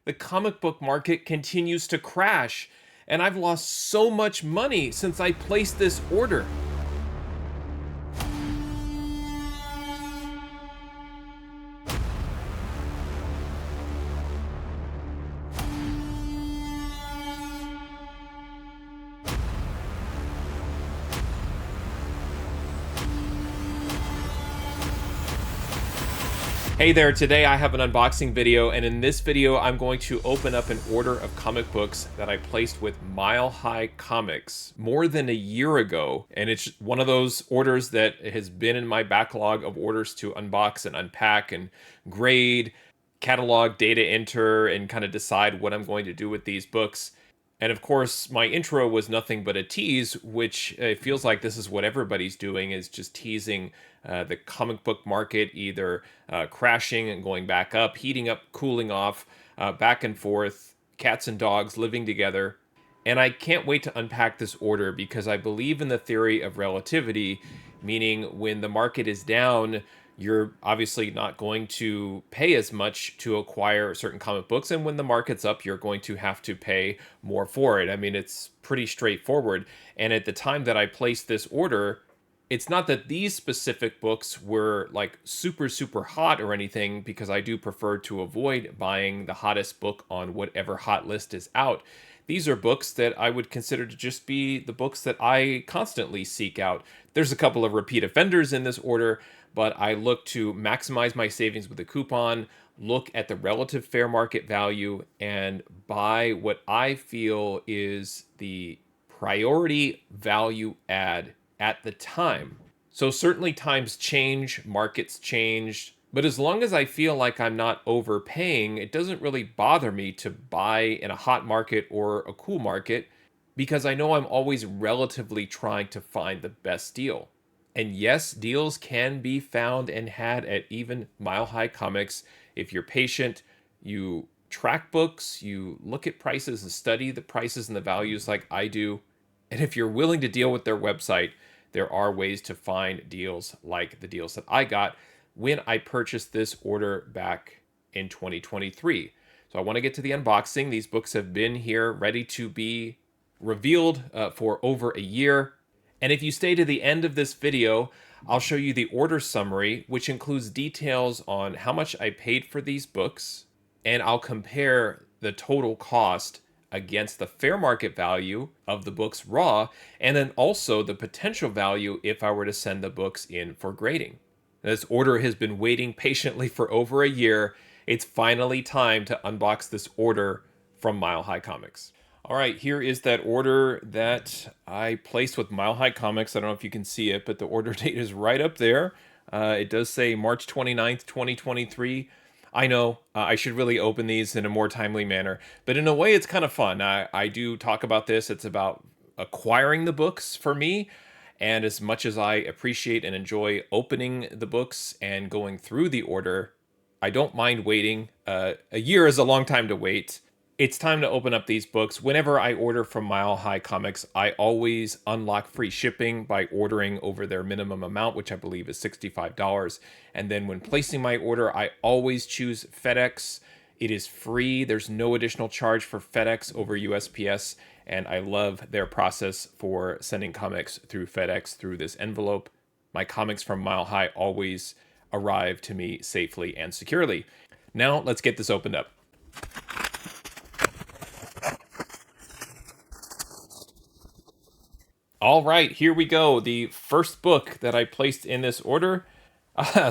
the comic book market continues to crash, and I've lost so much money since I placed this order. Hey there, today I have an unboxing video, and in this video I'm going to open up an order of comic books that I placed with Mile High Comics more than a year ago, and it's one of those orders that has been in my backlog of orders to unbox and unpack and grade, catalog, data enter, and kind of decide what I'm going to do with these books. And of course, my intro was nothing but a tease, which it feels like this is what everybody's doing, is just teasing the comic book market, either crashing and going back up, heating up, cooling off, back and forth, cats and dogs living together. And I can't wait to unpack this order because I believe in the theory of relativity, meaning when the market is down, you're obviously not going to pay as much to acquire certain comic books. And when the market's up, you're going to have to pay more for it. I mean, it's pretty straightforward. And at the time that I placed this order, it's not that these specific books were like super, super hot or anything, because I do prefer to avoid buying the hottest book on whatever hot list is out. These are books that I would consider to just be the books that I constantly seek out. There's a couple of repeat offenders in this order, but I look to maximize my savings with a coupon, look at the relative fair market value, and buy what I feel is the priority value add at the time. So certainly times change, markets change, but as long as I feel like I'm not overpaying, it doesn't really bother me to buy in a hot market or a cool market, because I know I'm always relatively trying to find the best deal. And yes, deals can be found and had at even Mile High Comics if you're patient, you track books, you look at prices and study the prices and the values like I do. And if you're willing to deal with their website, there are ways to find deals like the deals that I got when I purchased this order back in 2023. So I want to get to the unboxing. These books have been here ready to be revealed for over a year. And if you stay to the end of this video, I'll show you the order summary, which includes details on how much I paid for these books, and I'll compare the total cost against the fair market value of the books raw, and then also the potential value if I were to send the books in for grading. This order has been waiting patiently for over a year. It's finally time to unbox this order from Mile High Comics. All right, here is that order that I placed with Mile High Comics. I don't know if you can see it, but the order date is right up there. It does say March 29th, 2023. I know I should really open these in a more timely manner, but in a way it's kind of fun. I do talk about this. It's about acquiring the books for me. And as much as I appreciate and enjoy opening the books and going through the order, I don't mind waiting. A year is a long time to wait. It's time to open up these books. Whenever I order from Mile High Comics, I always unlock free shipping by ordering over their minimum amount, which I believe is $65. And then when placing my order, I always choose FedEx. It is free. There's no additional charge for FedEx over USPS. And I love their process for sending comics through FedEx through this envelope. My comics from Mile High always arrive to me safely and securely. Now let's get this opened up. All right, here we go. The first book that I placed in this order,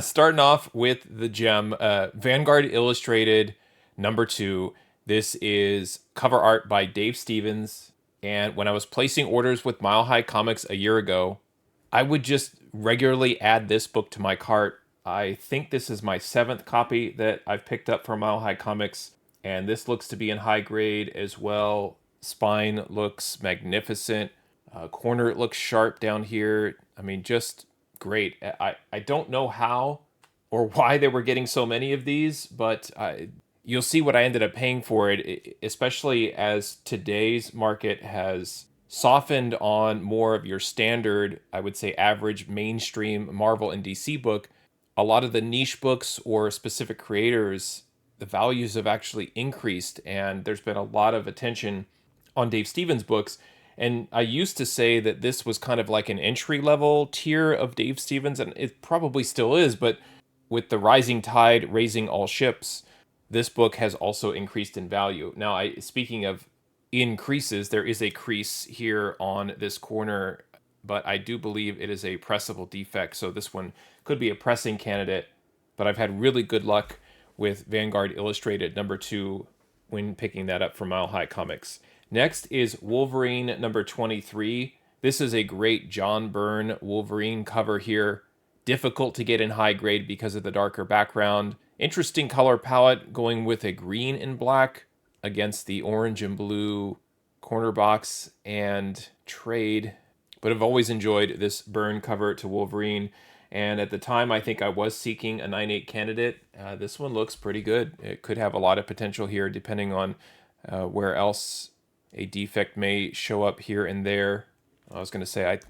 starting off with the gem, Vanguard Illustrated #2. This is cover art by Dave Stevens. And when I was placing orders with Mile High Comics a year ago, I would just regularly add this book to my cart. I think this is my 7th copy that I've picked up from Mile High Comics. And this looks to be in high grade as well. Spine looks magnificent. Corner looks sharp down here. I mean, just great. I don't know how or why they were getting so many of these, but you'll see what I ended up paying for it, especially as today's market has softened on more of your standard, I would say average mainstream Marvel and DC book. A lot of the niche books or specific creators the values have actually increased, and there's been a lot of attention on Dave Stevens books. And I used to say that this was kind of like an entry level tier of Dave Stevens, and it probably still is, but with the rising tide raising all ships, this book has also increased in value. Now, speaking of increases, there is a crease here on this corner, but I do believe it is a pressable defect, so this one could be a pressing candidate. But I've had really good luck with Vanguard Illustrated #2 when picking that up from Mile High Comics. Next is Wolverine #23. This is a great John Byrne Wolverine cover here. Difficult to get in high grade because of the darker background. Interesting color palette, going with a green and black against the orange and blue corner box and trade. But I've always enjoyed this Byrne cover to Wolverine. And at the time, I think I was seeking a 9/8 candidate. This one looks pretty good. It could have a lot of potential here, depending on where else a defect may show up here and there. I was going to say, it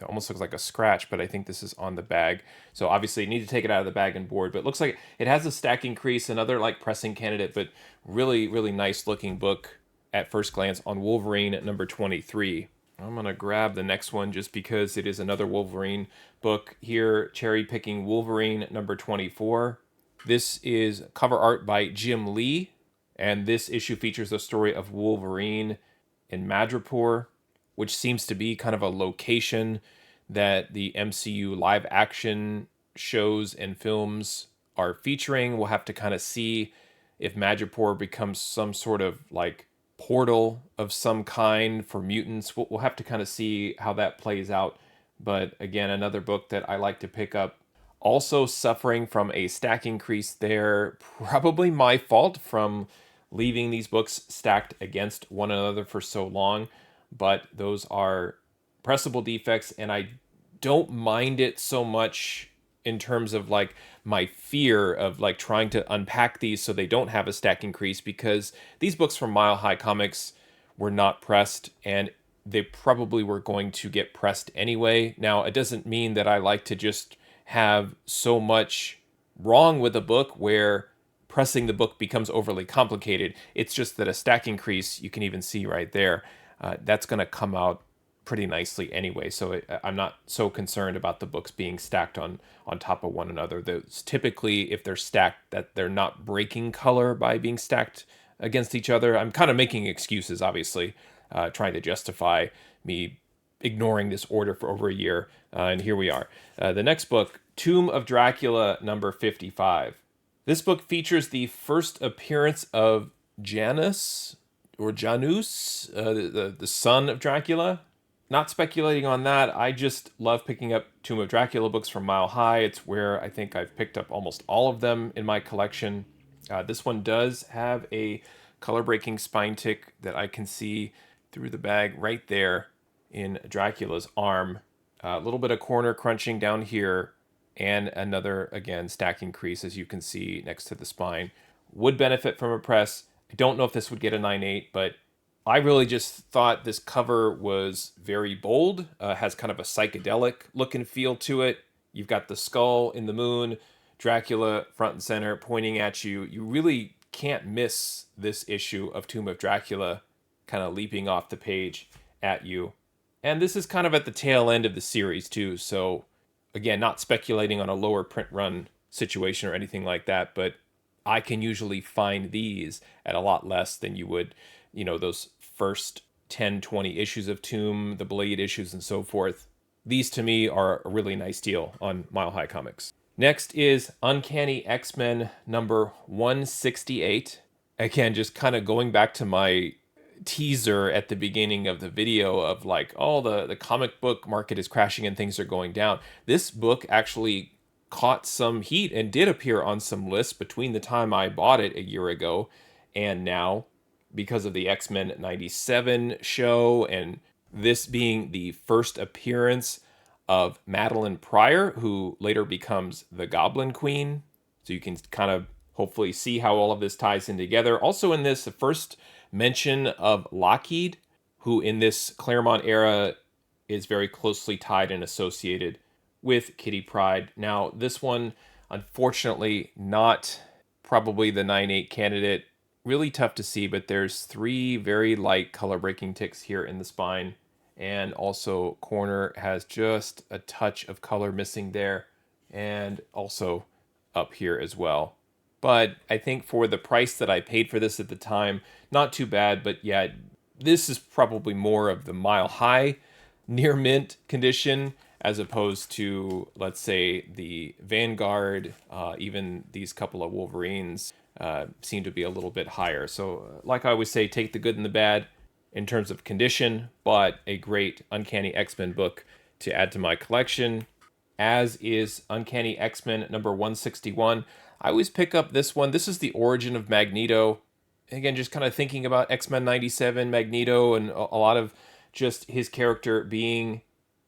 almost looks like a scratch, but I think this is on the bag. So obviously you need to take it out of the bag and board, but it looks like it has a stacking crease, another like pressing candidate, but really, really nice looking book at first glance on Wolverine #23. I'm going to grab the next one just because it is another Wolverine book here, cherry picking Wolverine #24. This is cover art by Jim Lee, and this issue features the story of Wolverine in Madripoor, which seems to be kind of a location that the MCU live action shows and films are featuring. We'll have to kind of see if Madripoor becomes some sort of like portal of some kind for mutants. We'll have to kind of see how that plays out. But again, another book that I like to pick up. Also suffering from a stacking crease there. Probably my fault from leaving these books stacked against one another for so long. But those are pressable defects, and I don't mind it so much in terms of like my fear of like trying to unpack these so they don't have a stacking crease, because these books from Mile High Comics were not pressed, and they probably were going to get pressed anyway. Now, it doesn't mean that I like to just have so much wrong with a book where pressing the book becomes overly complicated. It's just that a stacking crease, you can even see right there, that's going to come out pretty nicely anyway. So I'm not so concerned about the books being stacked on top of one another. Those typically, if they're stacked, that they're not breaking color by being stacked against each other. I'm kind of making excuses, obviously, trying to justify me ignoring this order for over a year. And here we are. The next book, Tomb of Dracula #55. This book features the first appearance of Janus, the son of Dracula. Not speculating on that. I just love picking up Tomb of Dracula books from Mile High. It's where I think I've picked up almost all of them in my collection. This one does have a color-breaking spine tick that I can see through the bag right there in Dracula's arm. A little bit of corner crunching down here, and another, again, stacking crease, as you can see next to the spine. Would benefit from a press. I don't know if this would get a 9/8, but I really just thought this cover was very bold, has kind of a psychedelic look and feel to it. You've got the skull in the moon, Dracula front and center pointing at you. You really can't miss this issue of Tomb of Dracula kind of leaping off the page at you. And this is kind of at the tail end of the series too, so again, not speculating on a lower print run situation or anything like that, but I can usually find these at a lot less than you would, those first 10, 20 issues of Tomb, the Blade issues, and so forth. These to me are a really nice deal on Mile High Comics. Next is Uncanny X-Men #168. Again, just kind of going back to my teaser at the beginning of the video of like, oh, the comic book market is crashing and things are going down. This book actually caught some heat and did appear on some lists between the time I bought it a year ago and now, because of the X-Men '97 show, and this being the first appearance of Madeline Pryor, who later becomes the Goblin Queen. So you can kind of hopefully see how all of this ties in together. Also in this, the first mention of Lockheed, who in this Claremont era is very closely tied and associated with Kitty Pryde. Now, this one, unfortunately, not probably the 9/8 candidate. Really tough to see, but there's three very light color breaking ticks here in the spine. And also corner has just a touch of color missing there. And also up here as well. But I think for the price that I paid for this at the time, not too bad. But yeah, this is probably more of the Mile High near mint condition as opposed to, let's say, the Vanguard. Even these couple of Wolverines seem to be a little bit higher. So, like I always say, take the good and the bad in terms of condition, but a great Uncanny X-Men book to add to my collection, as is Uncanny X-Men number 161. I always pick up this one. This is the origin of Magneto. Again, just kind of thinking about X-Men 97, Magneto, and a lot of just his character being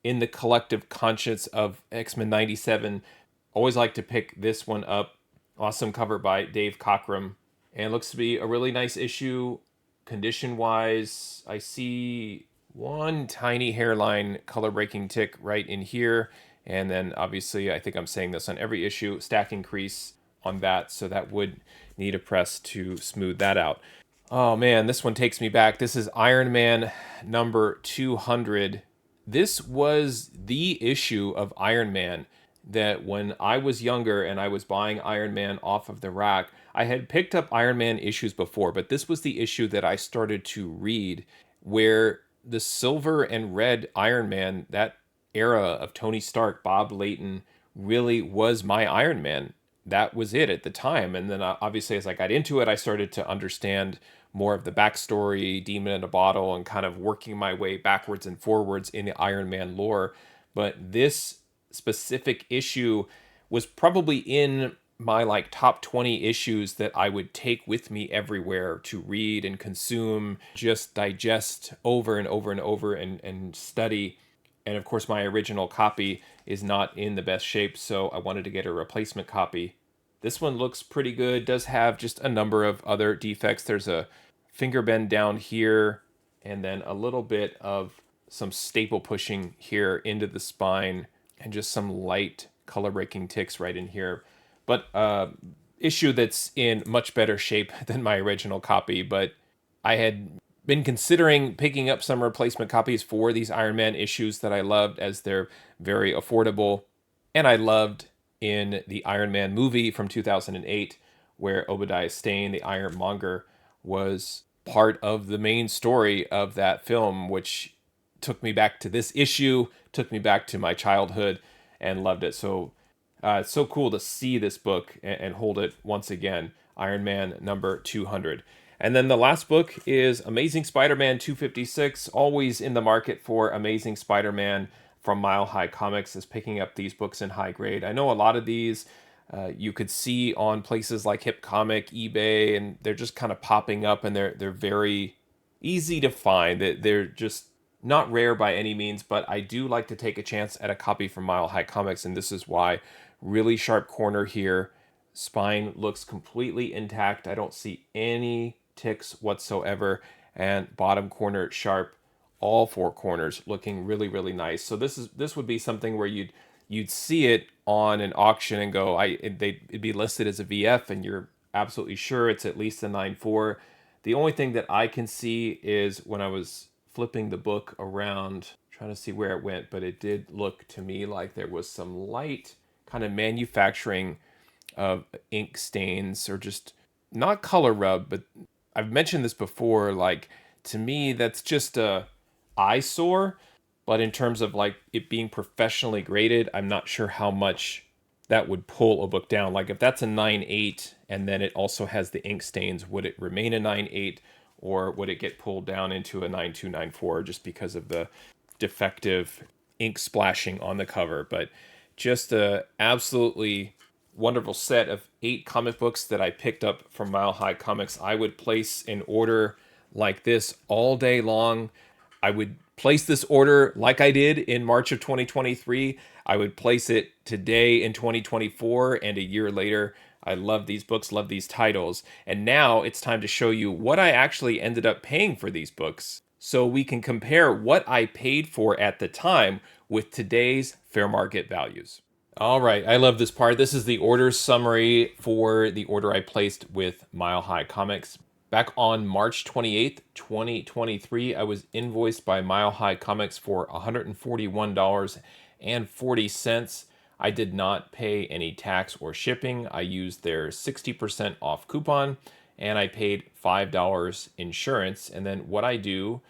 in the collective conscience of X-Men 97. Always like to pick this one up. Awesome cover by Dave Cockrum. And it looks to be a really nice issue. Condition-wise, I see one tiny hairline color breaking tick right in here. And then obviously, I think I'm saying this on every issue, stacking crease on that. So that would need a press to smooth that out. Oh man, this one takes me back. This is Iron Man number 200. This was the issue of Iron Man that when I was younger and I was buying Iron Man off of the rack, I had picked up Iron Man issues before, but this was the issue that I started to read where the silver and red Iron Man, that era of Tony Stark, Bob Layton, really was my Iron Man. That was it at the time. And then obviously, as I got into it, I started to understand more of the backstory, Demon in a Bottle, and kind of working my way backwards and forwards in the Iron Man lore. But this specific issue was probably in my like top 20 issues that I would take with me everywhere to read and consume, just digest over and over and over and study. And of course, my original copy is not in the best shape, so I wanted to get a replacement copy. This one looks pretty good, does have just a number of other defects. There's a finger bend down here, and then a little bit of some staple pushing here into the spine, and just some light color breaking ticks right in here. But issue that's in much better shape than my original copy, but I had been considering picking up some replacement copies for these Iron Man issues that I loved, as they're very affordable. And I loved in the Iron Man movie from 2008, where Obadiah Stane, the Ironmonger, was part of the main story of that film, which took me back to this issue, took me back to my childhood, and loved it. So it's so cool to see this book and hold it once again. Iron Man number 200. And then the last book is Amazing Spider-Man 256. Always in the market for Amazing Spider-Man from Mile High Comics, is picking up these books in high grade. I know a lot of these you could see on places like Hip Comic, eBay, and they're just kind of popping up, and they're very easy to find. They're just not rare by any means, but I do like to take a chance at a copy from Mile High Comics, and this is why. Really sharp corner here. Spine looks completely intact. I don't see any ticks whatsoever. And bottom corner sharp. All four corners looking really, really nice. So this would be something where you'd see it on an auction and go, it'd be listed as a VF, and you're absolutely sure it's at least a 9.4. The only thing that I can see is when I was flipping the book around, trying to see where it went, but it did look to me like there was some light kind of manufacturing of ink stains, or just not color rub, but I've mentioned this before, like to me that's just a eyesore. But in terms of like it being professionally graded, I'm not sure how much that would pull a book down. Like if that's a 9.8 and then it also has the ink stains, would it remain a 9.8, or would it get pulled down into a 9.2, 9.4 just because of the defective ink splashing on the cover? But just a absolutely wonderful set of 8 comic books that I picked up from Mile High Comics. I would place an order like this all day long. I would place this order like I did in March of 2023. I would place it today in 2024 and a year later. I love these books, love these titles. And now it's time to show you what I actually ended up paying for these books, so we can compare what I paid for at the time with today's fair market values. All right, I love this part. This is the order summary for the order I placed with Mile High Comics. Back on March 28th, 2023, I was invoiced by Mile High Comics for $141.40. I did not pay any tax or shipping. I used their 60% off coupon and I paid $5 insurance. And then what I do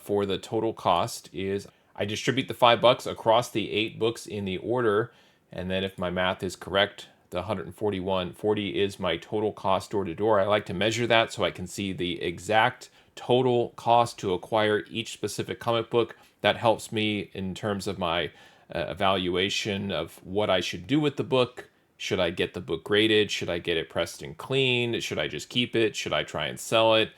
for the total cost is I distribute the $5 across the 8 books in the order, and then if my math is correct, the 141.40 is my total cost door to door. I like to measure that so I can see the exact total cost to acquire each specific comic book. That helps me in terms of my evaluation of what I should do with the book. Should I get the book graded? Should I get it pressed and cleaned? Should I just keep it? Should I try and sell it?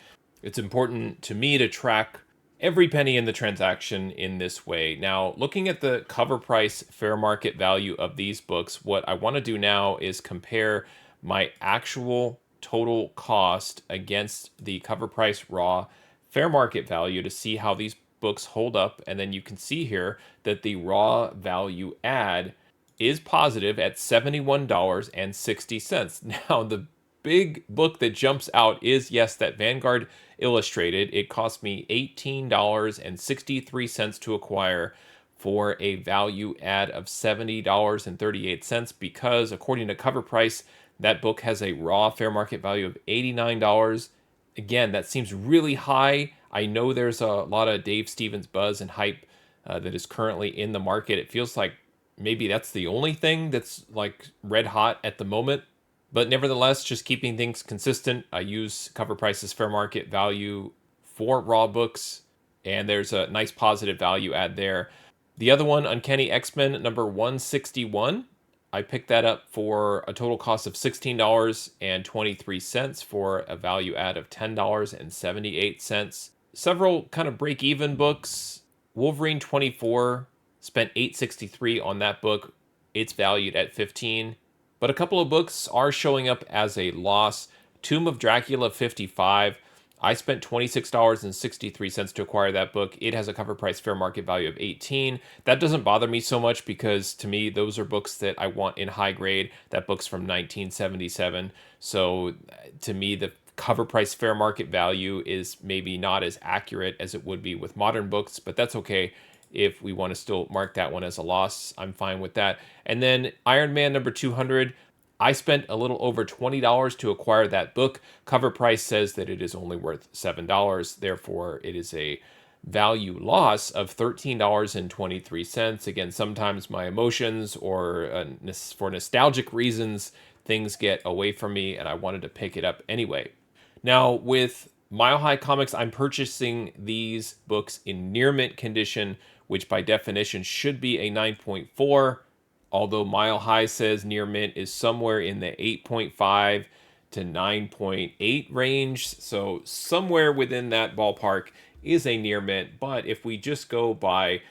It's important to me to track every penny in the transaction in this way. Now, looking at the cover price fair market value of these books, what I want to do now is compare my actual total cost against the cover price raw fair market value to see how these books hold up. And then you can see here that the raw value add is positive at $71.60. Now, the big book that jumps out is, yes, that Vanguard Illustrated. It cost me $18.63 to acquire for a value add of $70.38 because, according to Cover Price, that book has a raw fair market value of $89. Again, that seems really high. I know there's a lot of Dave Stevens buzz and hype that is currently in the market. It feels like maybe that's the only thing that's like red hot at the moment. But nevertheless, just keeping things consistent, I use Cover Price's fair market value for raw books, and there's a nice positive value add there. The other one, Uncanny X-Men number 161, I picked that up for a total cost of $16.23 for a value add of $10.78. Several kind of break-even books. Wolverine 24, spent $8.63 on that book. It's valued at $15. But a couple of books are showing up as a loss. Tomb of Dracula 55. I spent $26.63 to acquire that book. It has a cover price fair market value of $18. That doesn't bother me so much because to me those are books that I want in high grade. That book's from 1977. So to me the cover price fair market value is maybe not as accurate as it would be with modern books, but that's okay. If we want to still mark that one as a loss, I'm fine with that. And then Iron Man number 200, I spent a little over $20 to acquire that book. Cover price says that it is only worth $7. Therefore, it is a value loss of $13.23. Again, sometimes my emotions or for nostalgic reasons, things get away from me and I wanted to pick it up anyway. Now, with Mile High Comics, I'm purchasing these books in near mint condition, which by definition should be a 9.4, although Mile High says near mint is somewhere in the 8.5 to 9.8 range. So somewhere within that ballpark is a near mint. But if we just go by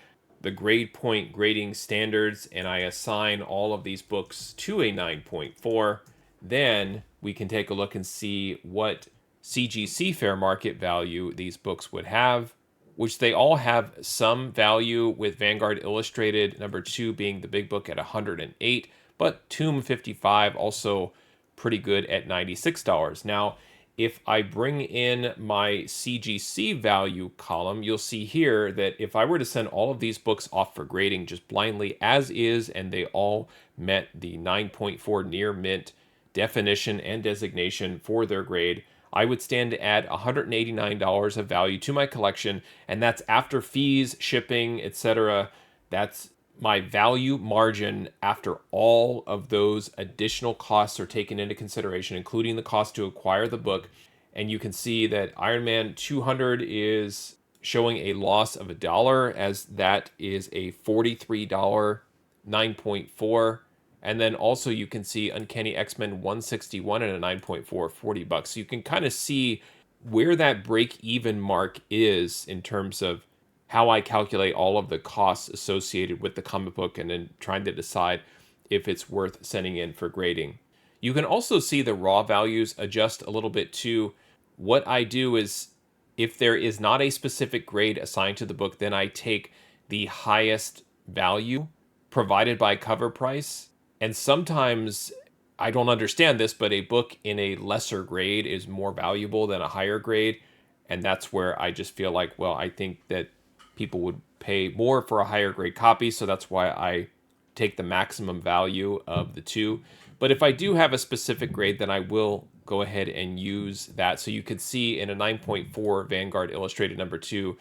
the grade point grading standards and I assign all of these books to a 9.4, then we can take a look and see what CGC fair market value these books would have, which they all have some value, with Vanguard Illustrated number 2 being the big book at 108, but Tomb 55 also pretty good at $96. Now, if I bring in my CGC value column, you'll see here that if I were to send all of these books off for grading just blindly as is, and they all met the 9.4 near mint definition and designation for their grade, I would stand to add $189 of value to my collection, and that's after fees, shipping, etc. That's my value margin after all of those additional costs are taken into consideration, including the cost to acquire the book. And you can see that Iron Man 200 is showing a loss of $1, as that is a $43 9.4. And then also you can see Uncanny X-Men 161 at a 9.4, $40. So you can kind of see where that break-even mark is in terms of how I calculate all of the costs associated with the comic book and then trying to decide if it's worth sending in for grading. You can also see the raw values adjust a little bit too. What I do is, if there is not a specific grade assigned to the book, then I take the highest value provided by Cover Price, And sometimes I don't understand this, but a book in a lesser grade is more valuable than a higher grade. And that's where I just feel like, well, I think that people would pay more for a higher grade copy. So that's why I take the maximum value of the two. But if I do have a specific grade, then I will go ahead and use that. So you could see in a 9.4 Vanguard Illustrated number two,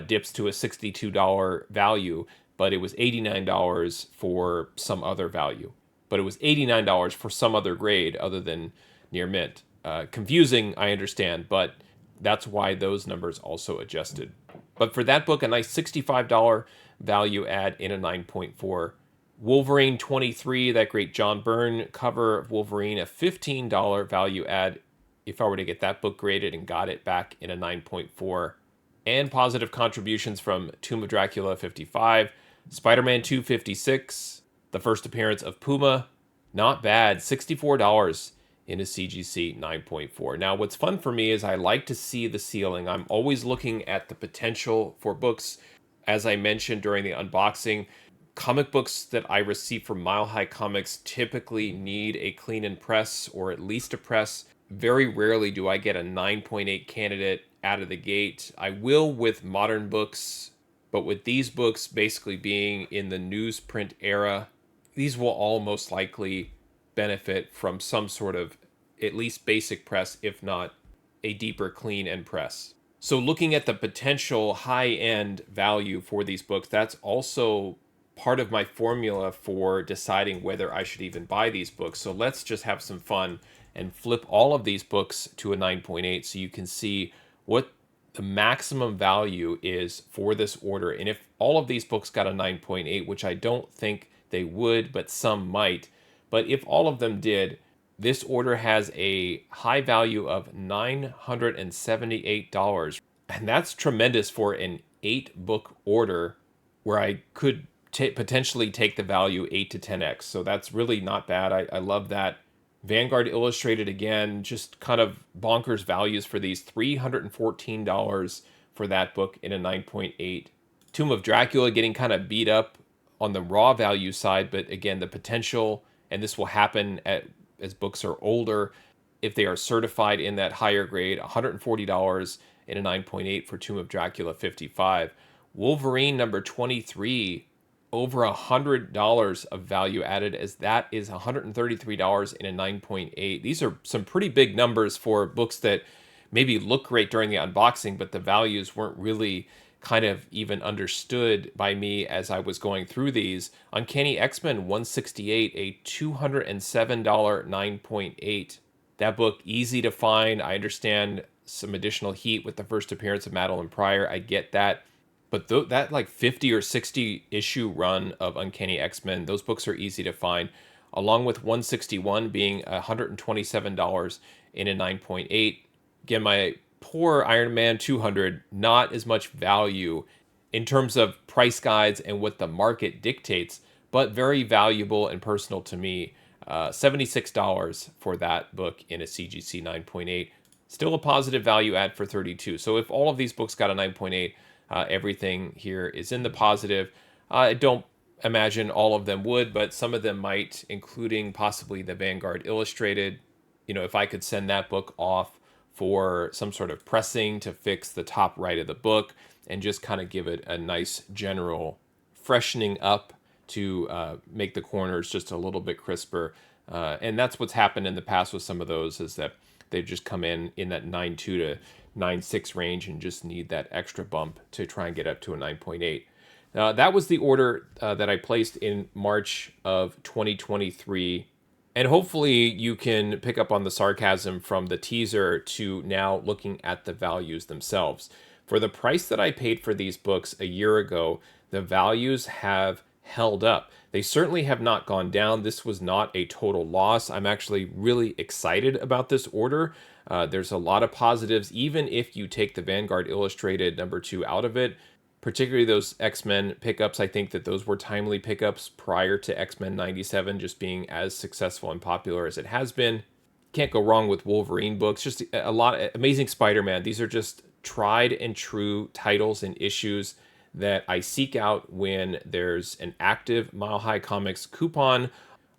dips to a $62 value, but it was $89 for some other value. But it was $89 for some other grade other than near mint. Confusing, I understand, but that's why those numbers also adjusted. But for that book, a nice $65 value add in a 9.4. Wolverine 23, that great John Byrne cover of Wolverine, a $15 value add if I were to get that book graded and got it back in a 9.4. And positive contributions from Tomb of Dracula 55, Spider-Man 256, the first appearance of Puma, not bad, $64 in a CGC 9.4. Now, what's fun for me is I like to see the ceiling. I'm always looking at the potential for books. As I mentioned during the unboxing, comic books that I receive from Mile High Comics typically need a clean and press, or at least a press. Very rarely do I get a 9.8 candidate out of the gate. I will with modern books, but with these books basically being in the newsprint era, these will all most likely benefit from some sort of at least basic press, if not a deeper clean and press. So looking at the potential high-end value for these books, that's also part of my formula for deciding whether I should even buy these books. So let's just have some fun and flip all of these books to a 9.8 so you can see what the maximum value is for this order. And if all of these books got a 9.8, which I don't think they would, but some might, but if all of them did, this order has a high value of $978. And that's tremendous for an 8-book order where I could potentially take the value 8 to 10x. So that's really not bad. I love that. Vanguard Illustrated, again, just kind of bonkers values for these. $314 for that book in a 9.8. Tomb of Dracula getting kind of beat up on the raw value side, but again, the potential, and this will happen as books are older, if they are certified in that higher grade, $140 in a 9.8 for Tomb of Dracula 55. Wolverine number 23, over $100 of value added, as that is $133 in a 9.8. These are some pretty big numbers for books that maybe look great during the unboxing, but the values weren't really kind of even understood by me as I was going through these. Uncanny X-Men 168, a $207 9.8. That book, easy to find. I understand some additional heat with the first appearance of Madeline Pryor. I get that. But that like 50 or 60 issue run of Uncanny X-Men, those books are easy to find, along with 161 being $127 in a 9.8. Again, my poor Iron Man 200, not as much value in terms of price guides and what the market dictates, but very valuable and personal to me. $76 for that book in a CGC 9.8. Still a positive value add for 32. So if all of these books got a 9.8, everything here is in the positive. I don't imagine all of them would, but some of them might, including possibly the Vanguard Illustrated. You know, if I could send that book off for some sort of pressing to fix the top right of the book and just kind of give it a nice general freshening up to make the corners just a little bit crisper. And that's what's happened in the past with some of those, is that they've just come in that 9.2 to 9.6 range and just need that extra bump to try and get up to a 9.8. That was the order that I placed in March of 2023. And hopefully you can pick up on the sarcasm from the teaser to now looking at the values themselves. For the price that I paid for these books a year ago, the values have held up. They certainly have not gone down. This was not a total loss. I'm actually really excited about this order. There's a lot of positives, even if you take the Vanguard Illustrated number 2 out of it. Particularly those X-Men pickups. I think that those were timely pickups prior to X-Men 97 just being as successful and popular as it has been. Can't go wrong with Wolverine books. Just a lot of Amazing Spider-Man. These are just tried and true titles and issues that I seek out when there's an active Mile High Comics coupon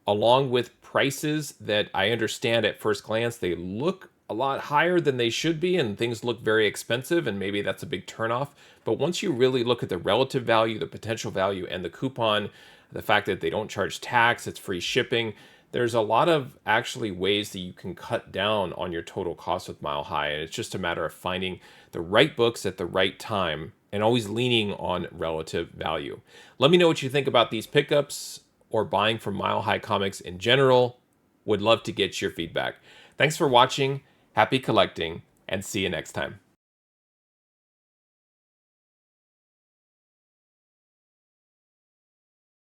along with prices that I understand at first glance they look a lot higher than they should be, and things look very expensive, and maybe that's a big turnoff. But once you really look at the relative value, the potential value, and the coupon, the fact that they don't charge tax, it's free shipping, there's a lot of actually ways that you can cut down on your total cost with Mile High. And it's just a matter of finding the right books at the right time and always leaning on relative value. Let me know what you think about these pickups or buying from Mile High Comics in general. Would love to get your feedback. Thanks for watching. Happy collecting, and see you next time.